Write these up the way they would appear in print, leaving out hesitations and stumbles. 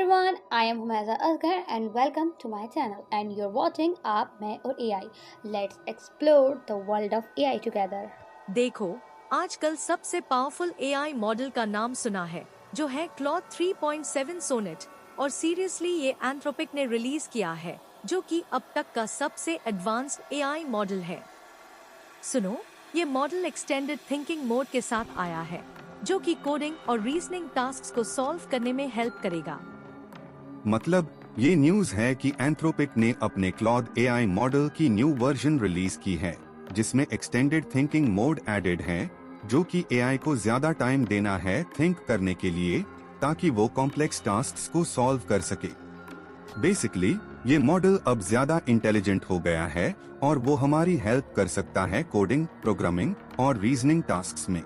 everyone, I am Humaiza Asghar and welcome to my channel and you're watching आप मैं और AI. Let's explore the world of AI together. देखो, आजकल सबसे powerful AI model का नाम सुना है, जो है Claude 3.7 Sonnet, और सीरियसली ये एंथ्रोपिक ने रिलीज किया है, जो कि अब तक का सबसे एडवांस्ड AI मॉडल है। सुनो, ये मॉडल एक्सटेंडेड थिंकिंग मोड के साथ आया है, जो कि कोडिंग और रीजनिंग टास्क्स को सॉल्व करने में हेल्प करेगा। मतलब ये न्यूज़ है कि एंथ्रोपिक ने अपने क्लॉड AI मॉडल की न्यू वर्जन रिलीज की है, जिसमें एक्सटेंडेड थिंकिंग मोड एडेड है, जो कि AI को ज्यादा टाइम देना है थिंक करने के लिए, ताकि वो कॉम्प्लेक्स टास्क्स को सॉल्व कर सके। बेसिकली ये मॉडल अब ज्यादा इंटेलिजेंट हो गया है और वो हमारी हेल्प कर सकता है कोडिंग, प्रोग्रामिंग और रीजनिंग टास्क्स में।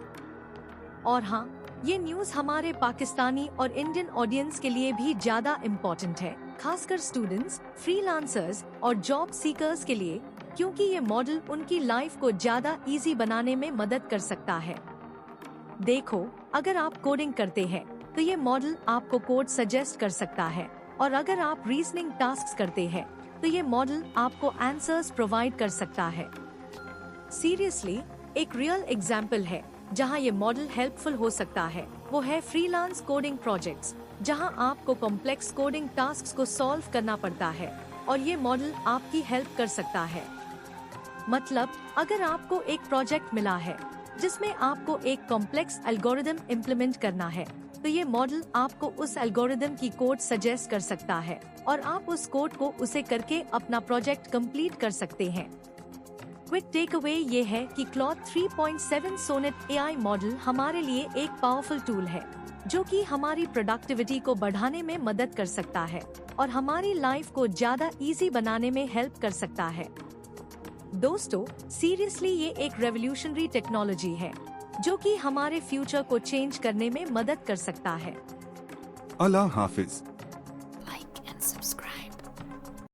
और हाँ, ये न्यूज़ हमारे पाकिस्तानी और इंडियन ऑडियंस के लिए भी ज्यादा इम्पोर्टेंट है, खासकर स्टूडेंट्स, फ्रीलांसर्स और जॉब सीकर्स के लिए, क्योंकि ये मॉडल उनकी लाइफ को ज्यादा इजी बनाने में मदद कर सकता है। देखो, अगर आप कोडिंग करते हैं, तो ये मॉडल आपको कोड सजेस्ट कर सकता है, और अगर आप रीजनिंग टास्क्स करते हैं, तो ये मॉडल आपको आंसर्स प्रोवाइड कर सकता है। सीरियसली, एक रियल एग्जाम्पल है जहां ये मॉडल हेल्पफुल हो सकता है, वो है फ्रीलांस कोडिंग प्रोजेक्ट्स, जहां आपको कॉम्प्लेक्स कोडिंग टास्क्स को सॉल्व करना पड़ता है, और ये मॉडल आपकी हेल्प कर सकता है। मतलब, अगर आपको एक प्रोजेक्ट मिला है जिसमें आपको एक कॉम्प्लेक्स एल्गोरिदम इम्प्लीमेंट करना है, तो ये मॉडल आपको उस एल्गोरिदम की कोड सजेस्ट कर सकता है, और आप उस कोड को उसे करके अपना प्रोजेक्ट कंप्लीट कर सकते हैं। क्विक टेक अवे ये है कि Claude 3.7 Sonnet AI मॉडल हमारे लिए एक पावरफुल टूल है, जो कि हमारी प्रोडक्टिविटी को बढ़ाने में मदद कर सकता है और हमारी लाइफ को ज्यादा इजी बनाने में हेल्प कर सकता है। दोस्तों, सीरियसली ये एक रेवोल्यूशनरी टेक्नोलॉजी है, जो कि हमारे फ्यूचर को चेंज करने में मदद कर सकता है। अल्लाह हाफिज।